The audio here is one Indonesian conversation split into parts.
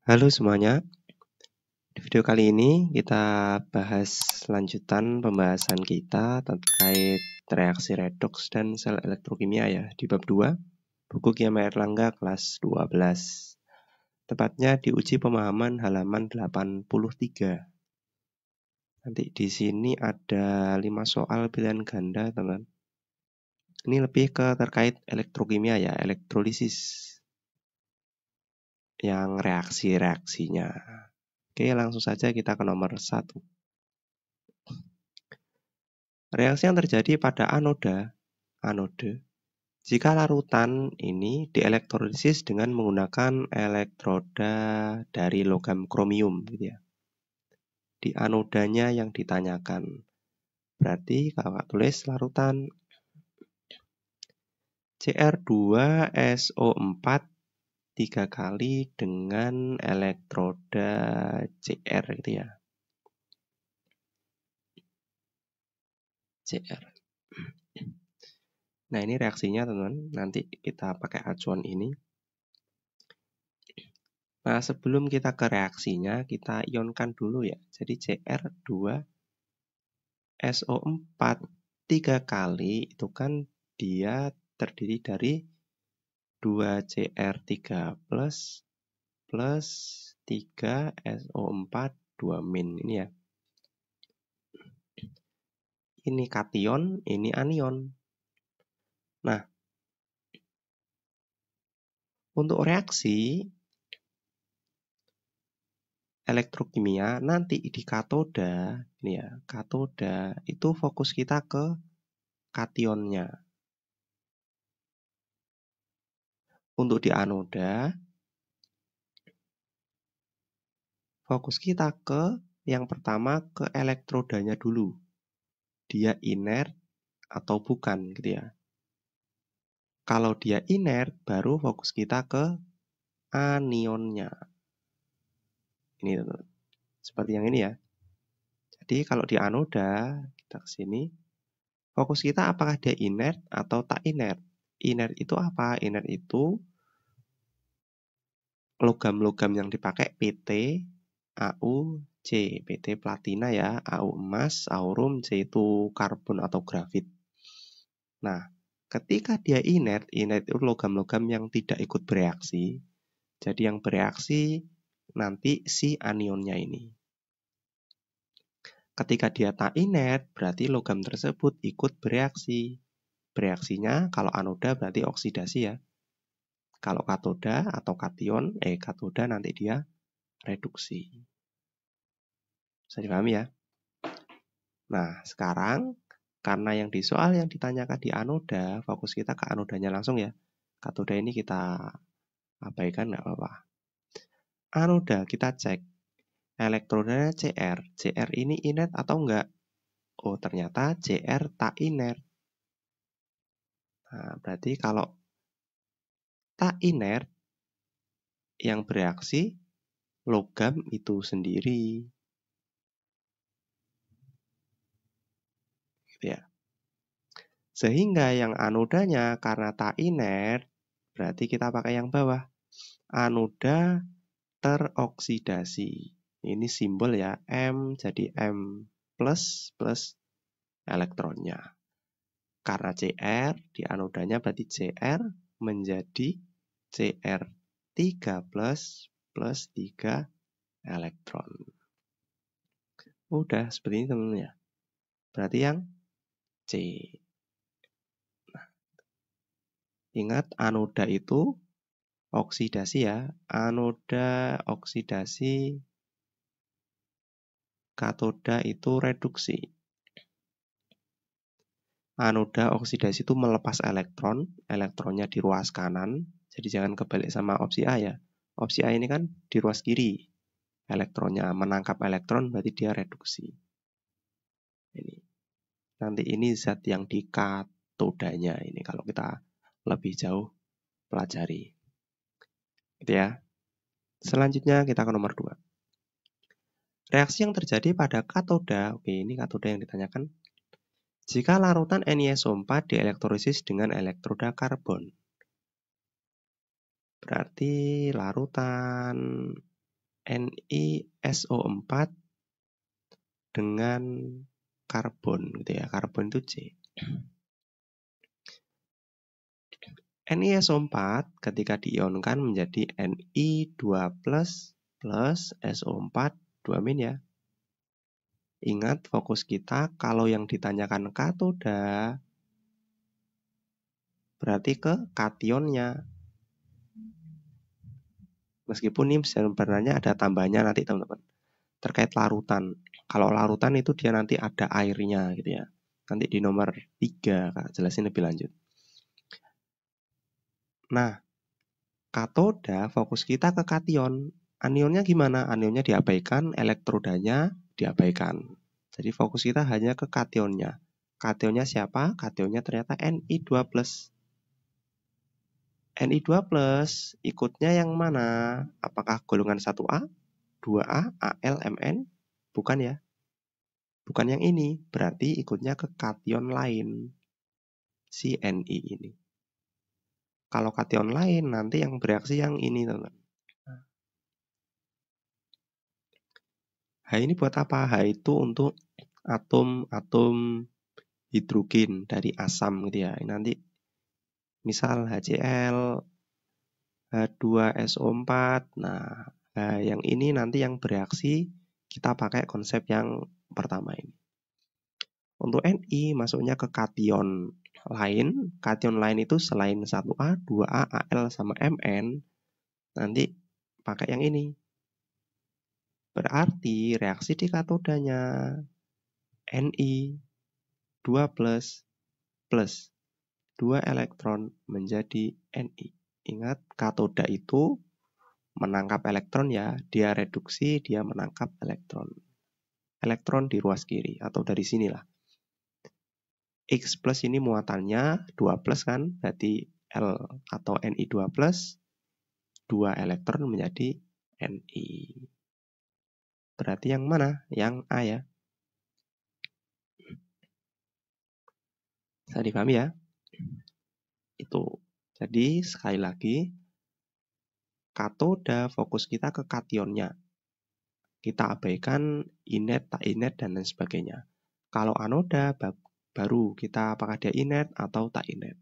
Halo semuanya, di video kali ini kita bahas lanjutan pembahasan kita terkait reaksi redoks dan sel elektrokimia ya di bab 2, buku Kimia Erlangga kelas 12. Tepatnya di uji pemahaman halaman 83. Nanti di sini ada 5 soal pilihan ganda, teman. Ini lebih ke terkait elektrokimia ya, elektrolisis yang reaksi-reaksinya. Oke, langsung saja kita ke nomor 1. Reaksi yang terjadi pada anode, jika larutan ini dielektrolisis dengan menggunakan elektroda dari logam kromium, gitu ya. Di anodanya yang ditanyakan. Berarti kalau tulis larutan Cr2SO4 3 kali dengan elektroda Cr, gitu ya. Cr. Nah, ini reaksinya, teman-teman. Nanti kita pakai acuan ini. Nah, sebelum kita ke reaksinya, kita ionkan dulu ya. Jadi Cr2SO4 3 kali itu kan dia terdiri dari 2Cr3 plus 3SO4 2- ini ya. Ini kation, ini anion. Nah, untuk reaksi elektrokimia nanti di katoda, ini ya, katoda itu fokus kita ke kationnya. Untuk di anoda, fokus kita ke yang pertama ke elektrodanya dulu. Dia inert atau bukan, gitu ya. Kalau dia inert, baru fokus kita ke anionnya. Ini seperti yang ini ya. Jadi kalau di anoda, kita ke sini, fokus kita apakah dia inert atau tak inert. Inert itu apa? Inert itu logam-logam yang dipakai PT, AU, C. PT platina ya, AU emas, aurum, C itu karbon atau grafit. Nah, ketika dia inert itu logam-logam yang tidak ikut bereaksi. Jadi yang bereaksi nanti si anionnya ini. Ketika dia tak inert, berarti logam tersebut ikut bereaksi. Bereaksinya kalau anoda berarti oksidasi ya. Kalau katoda atau kation, katoda nanti dia reduksi. Bisa dipahami ya? Nah, sekarang karena yang di soal yang ditanyakan di anoda, fokus kita ke anodanya langsung ya. Katoda ini kita abaikan, nggak apa-apa. Anoda kita cek. Elektrodanya Cr. Cr ini inert atau enggak? Oh, ternyata Cr tak inert. Nah, berarti kalau tak inert, yang bereaksi logam itu sendiri. Gitu ya. Sehingga yang anodanya karena tak inert, berarti kita pakai yang bawah. Anoda teroksidasi. Ini simbol ya, M jadi M plus elektronnya. Karena Cr di anodanya berarti Cr menjadi Cr3 plus 3 elektron. Udah seperti ini teman-teman ya. Berarti yang C. Nah, ingat anoda itu oksidasi ya. Anoda oksidasi, katoda itu reduksi. Anoda oksidasi itu melepas elektron, elektronnya di ruas kanan, jadi jangan kebalik sama opsi A ya. Opsi A ini kan di ruas kiri, elektronnya menangkap elektron berarti dia reduksi. Ini. Nanti ini zat yang di katodanya ini kalau kita lebih jauh pelajari. Gitu ya. Selanjutnya kita ke nomor 2. Reaksi yang terjadi pada katoda, oke ini katoda yang ditanyakan. Jika larutan NiSO4 dielektrolisis dengan elektroda karbon. Berarti larutan NiSO4 dengan karbon gitu ya. Karbon itu C. NiSO4 ketika diionkan menjadi Ni2+ plus SO4 2- ya. Ingat fokus kita kalau yang ditanyakan katoda berarti ke kationnya. Meskipun ini sebenarnya ada tambahnya nanti teman-teman. Terkait larutan. Kalau larutan itu dia nanti ada airnya gitu ya. Nanti di nomor 3 Kak jelasin lebih lanjut. Nah, katoda fokus kita ke kation. Anionnya gimana? Anionnya diabaikan, elektrodanya diabaikan. Jadi fokus kita hanya ke kationnya. Kationnya siapa? Kationnya ternyata Ni2+. Ni2+ ikutnya yang mana? Apakah golongan 1A, 2A, Al, Mn? Bukan ya. Bukan yang ini. Berarti ikutnya ke kation lain. Si Ni ini. Kalau kation lain nanti yang bereaksi yang ini teman-teman. H ini buat apa? H itu untuk atom-atom hidrogen dari asam gitu ya. Nanti misal HCl, H2SO4. Nah, yang ini nanti yang bereaksi kita pakai konsep yang pertama ini. Untuk Ni masuknya ke kation lain. Kation lain itu selain 1A, 2A, Al sama Mn nanti pakai yang ini. Berarti reaksi di katodanya Ni2+ plus 2 elektron menjadi Ni. Ingat, katoda itu menangkap elektron ya, dia reduksi, dia menangkap elektron. Elektron di ruas kiri, atau dari sinilah. X plus ini muatannya 2 plus kan, berarti L atau Ni2+, 2 elektron menjadi Ni. Berarti yang mana? Yang A ya. Bisa dipahami ya? Itu. Jadi sekali lagi, katoda fokus kita ke kationnya. Kita abaikan inet, tak inet, dan lain sebagainya. Kalau anoda baru kita apakah dia inet atau tak inet.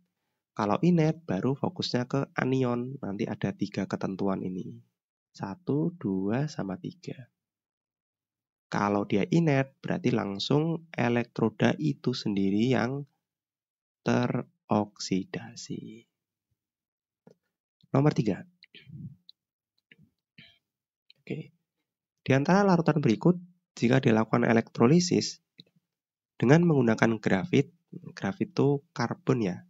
Kalau inet baru fokusnya ke anion. Nanti ada 3 ketentuan ini. 1, 2, sama 3. Kalau dia inet, berarti langsung elektroda itu sendiri yang teroksidasi. Nomor 3. Oke. Di antara larutan berikut, jika dilakukan elektrolisis dengan menggunakan grafit itu karbon ya,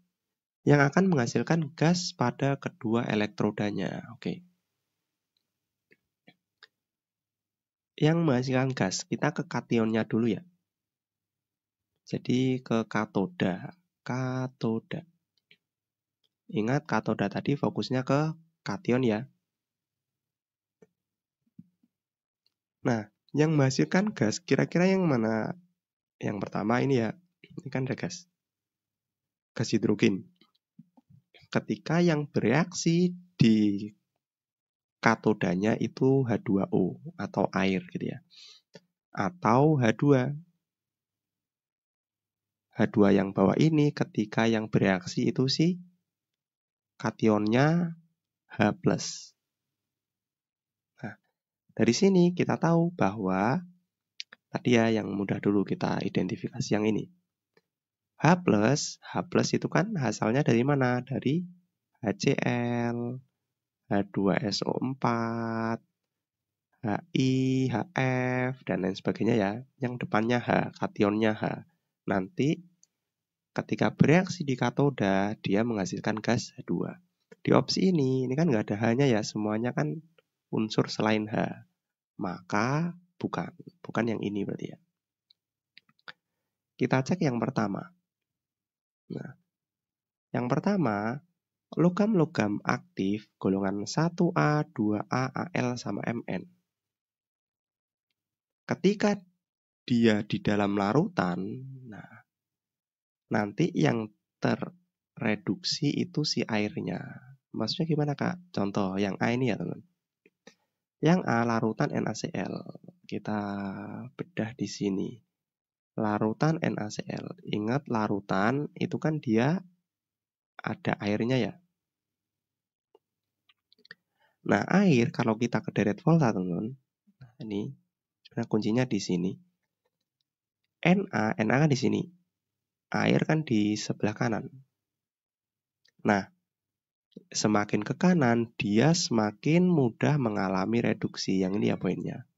yang akan menghasilkan gas pada kedua elektrodanya. Oke. Yang menghasilkan gas, kita ke kationnya dulu ya. Jadi ke katoda. Katoda. Ingat katoda tadi fokusnya ke kation ya. Nah, yang menghasilkan gas kira-kira yang mana? Yang pertama ini ya. Ini kan ada gas. Gas hidrogen. Ketika yang bereaksi di katodanya itu H2O atau air gitu ya. Atau H2. H2 yang bawah ini ketika yang bereaksi itu si kationnya H+. Nah, dari sini kita tahu bahwa tadi ya yang mudah dulu kita identifikasi yang ini. H+, H+ itu kan asalnya dari mana? Dari HCl, H2SO4, Hi, Hf, dan lain sebagainya ya. Yang depannya H, kationnya H. Nanti ketika bereaksi di katoda, dia menghasilkan gas H2. Di opsi ini kan nggak ada H-nya ya, semuanya kan unsur selain H. Maka bukan yang ini berarti ya. Kita cek yang pertama. Nah, yang pertama, logam-logam aktif golongan 1A, 2A, Al, sama Mn. Ketika dia di dalam larutan, nah, nanti yang terreduksi itu si airnya. Maksudnya gimana Kak? Contoh yang A ini ya teman. Yang A larutan NaCl. Kita bedah di sini. Larutan NaCl. Ingat larutan itu kan dia ada airnya ya. Nah, air kalau kita ke deret volta, teman-teman. Nah, ini sebenarnya kuncinya di sini. Na kan di sini. Air kan di sebelah kanan. Nah, semakin ke kanan, dia semakin mudah mengalami reduksi. Yang ini ya poinnya.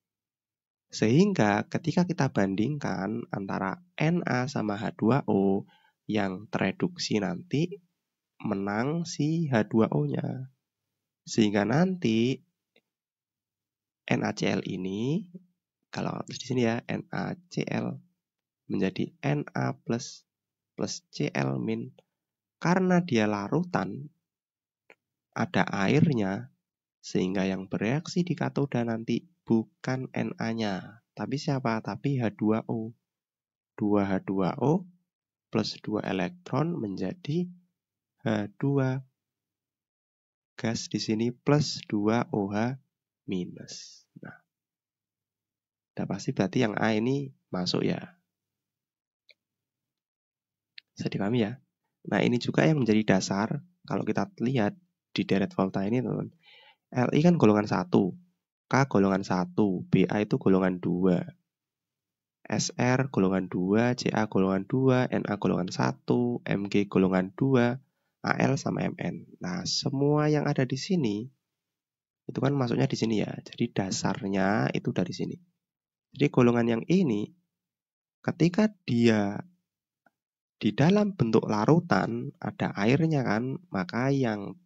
Sehingga ketika kita bandingkan antara Na sama H2O, yang tereduksi nanti menang si H2O-nya. Sehingga nanti NaCl ini, kalau di sini ya, NaCl menjadi Na plus Cl min. Karena dia larutan, ada airnya, sehingga yang bereaksi di katoda nanti bukan Na-nya, tapi siapa? Tapi H2O. 2H2O plus 2 elektron menjadi H2. Gas di sini plus 2 OH minus. Nah, udah pasti berarti yang A ini masuk ya. Bisa dipahami ya? Nah, ini juga yang menjadi dasar kalau kita lihat di deret volta ini, teman-teman. Li kan golongan 1, K golongan 1, Ba itu golongan 2, SR golongan 2, Ca golongan 2, Na golongan 1, Mg golongan 2, Al sama Mn. Nah, semua yang ada di sini itu kan masuknya di sini ya. Jadi dasarnya itu dari sini. Jadi golongan yang ini ketika dia di dalam bentuk larutan ada airnya kan, maka yang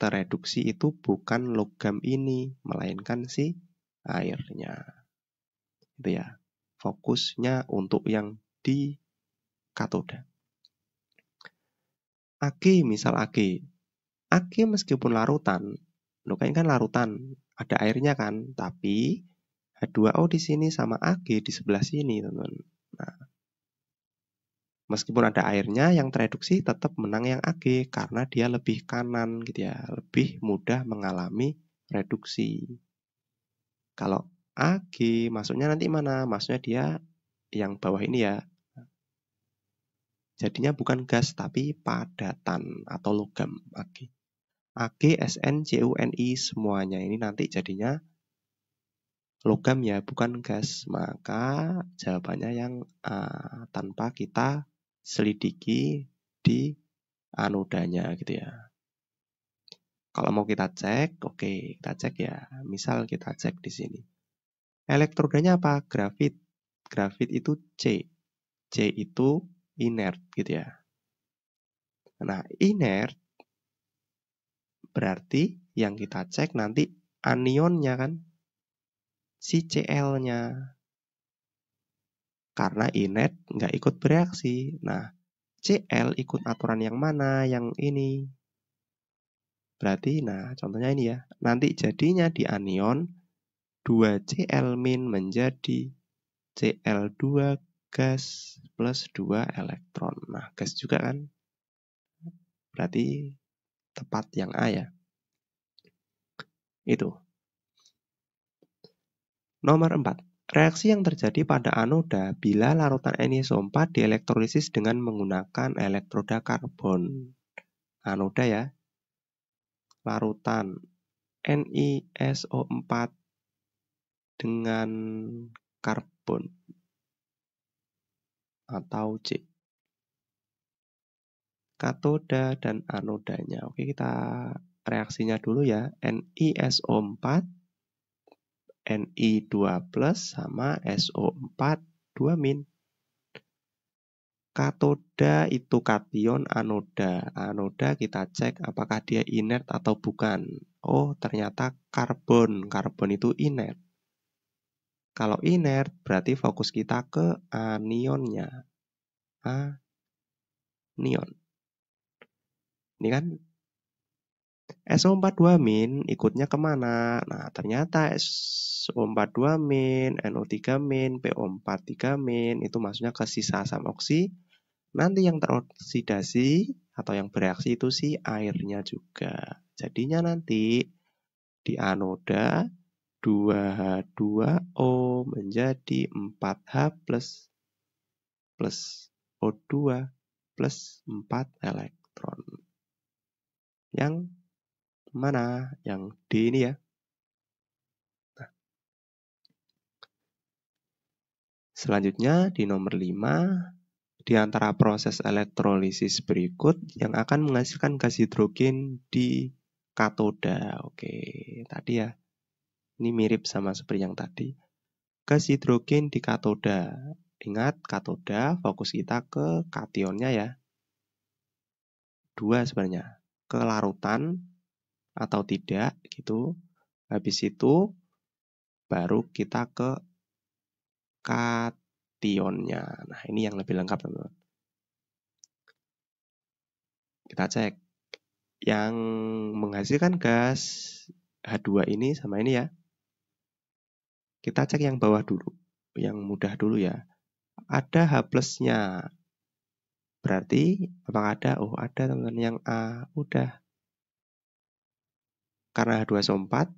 tereduksi itu bukan logam ini, melainkan si airnya. Itu ya. Fokusnya untuk yang di katoda. Ag, misal Ag. Ag meskipun larutan, kan larutan, ada airnya kan, tapi H2O di sini sama Ag di sebelah sini, teman-teman. Nah, meskipun ada airnya, yang tereduksi tetap menang yang Ag karena dia lebih kanan gitu ya, lebih mudah mengalami reduksi. Kalau Ag masuknya nanti mana? Maksudnya dia yang bawah ini ya. Jadinya bukan gas tapi padatan atau logam Ag. Ag, Sn, Cuni semuanya ini nanti jadinya logam ya, bukan gas. Maka jawabannya yang A, tanpa kita selidiki di anodanya gitu ya. Kalau mau kita cek, oke, kita cek ya. Misal kita cek di sini. Elektrodanya apa? Grafit. Grafit itu C. C itu inert gitu ya. Nah, inert berarti yang kita cek nanti anionnya kan, si Cl-nya. Karena inert nggak ikut bereaksi. Nah, Cl ikut aturan yang mana? Yang ini. Berarti, nah contohnya ini ya. Nanti jadinya di anion 2Cl- menjadi Cl2 gas plus 2 elektron. Nah, gas juga kan. Berarti tepat yang A ya. Itu. Nomor 4. Reaksi yang terjadi pada anoda bila larutan NiSO4 dielektrolisis dengan menggunakan elektroda karbon. Anoda ya. Larutan NiSO4 dengan karbon atau C. Katoda dan anodanya. Oke, kita reaksinya dulu ya. NiSO4 Ni2+ sama SO4 2-. Katoda itu kation, anoda. Anoda kita cek apakah dia inert atau bukan. Oh, ternyata karbon. Karbon itu inert. Kalau inert berarti fokus kita ke anionnya. Anion. Ini kan SO42- ikutnya kemana? Nah, ternyata SO42-, NO3-, PO43- itu masuknya ke sisa asam oksi. Nanti yang teroksidasi atau yang bereaksi itu si airnya juga. Jadinya nanti di anoda 2H2O menjadi 4H plus O2 plus 4 elektron. Yang mana? Yang D ini ya. Nah, selanjutnya di nomor 5, di antara proses elektrolisis berikut yang akan menghasilkan gas hidrogen di katoda. Oke, tadi ya. Ini mirip sama seperti yang tadi. Gas hidrogen di katoda. Ingat, katoda fokus kita ke kationnya ya. 2 sebenarnya. Ke larutan atau tidak gitu. Habis itu baru kita ke kationnya. Nah, ini yang lebih lengkap, teman-teman. Kita cek. Yang menghasilkan gas H2 ini sama ini ya. Kita cek yang bawah dulu. Yang mudah dulu ya. Ada H plusnya. Berarti apakah ada? Oh, ada teman-teman yang A. Udah. Karena H2SO4,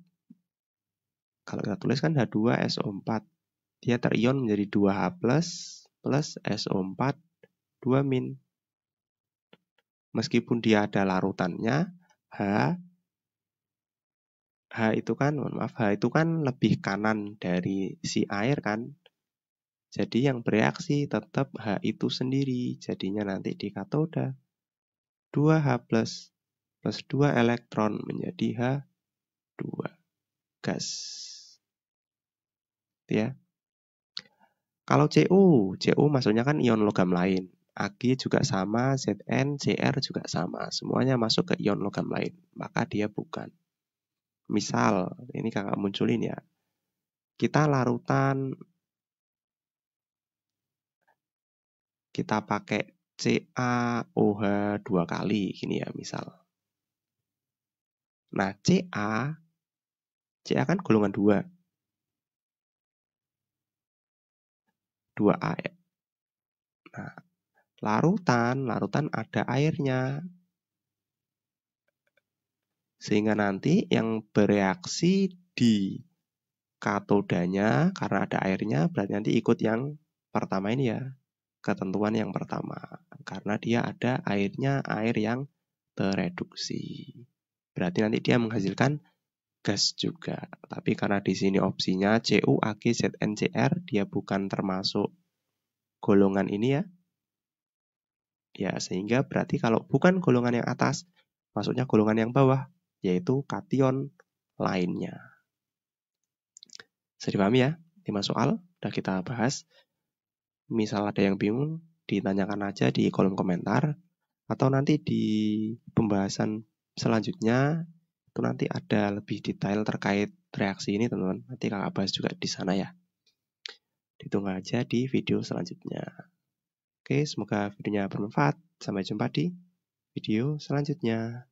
kalau kita tulis kan H2SO4. Dia terion menjadi 2H plus SO4 2-. Meskipun dia ada larutannya, H itu kan, H itu kan lebih kanan dari si air kan. Jadi yang bereaksi tetap H itu sendiri. Jadinya nanti di katoda 2H plus 2 elektron menjadi H2 gas. Ya. Kalau Cu maksudnya kan ion logam lain. Ag juga sama, Zn, Cr juga sama. Semuanya masuk ke ion logam lain. Maka dia bukan. Misal, ini kakak munculin ya. Kita larutan, kita pakai CaOH 2 kali. Gini ya, misal. Nah, Ca kan golongan 2. 2A ya. Nah, larutan ada airnya. Sehingga nanti yang bereaksi di katodanya karena ada airnya berarti nanti ikut yang pertama ini ya. Ketentuan yang pertama. Karena dia ada airnya, air yang tereduksi. Berarti nanti dia menghasilkan gas juga. Tapi karena di sini opsinya Cu, Ag, Zn, Cr, dia bukan termasuk golongan ini ya. Ya, sehingga berarti kalau bukan golongan yang atas, maksudnya golongan yang bawah, yaitu kation lainnya. Bisa dipahami ya? 5 soal udah kita bahas. Misal ada yang bingung, ditanyakan aja di kolom komentar. Atau nanti di pembahasan selanjutnya, itu nanti ada lebih detail terkait reaksi ini, teman-teman. Nanti kakak bahas juga di sana ya. Ditunggu aja di video selanjutnya. Oke, semoga videonya bermanfaat. Sampai jumpa di video selanjutnya.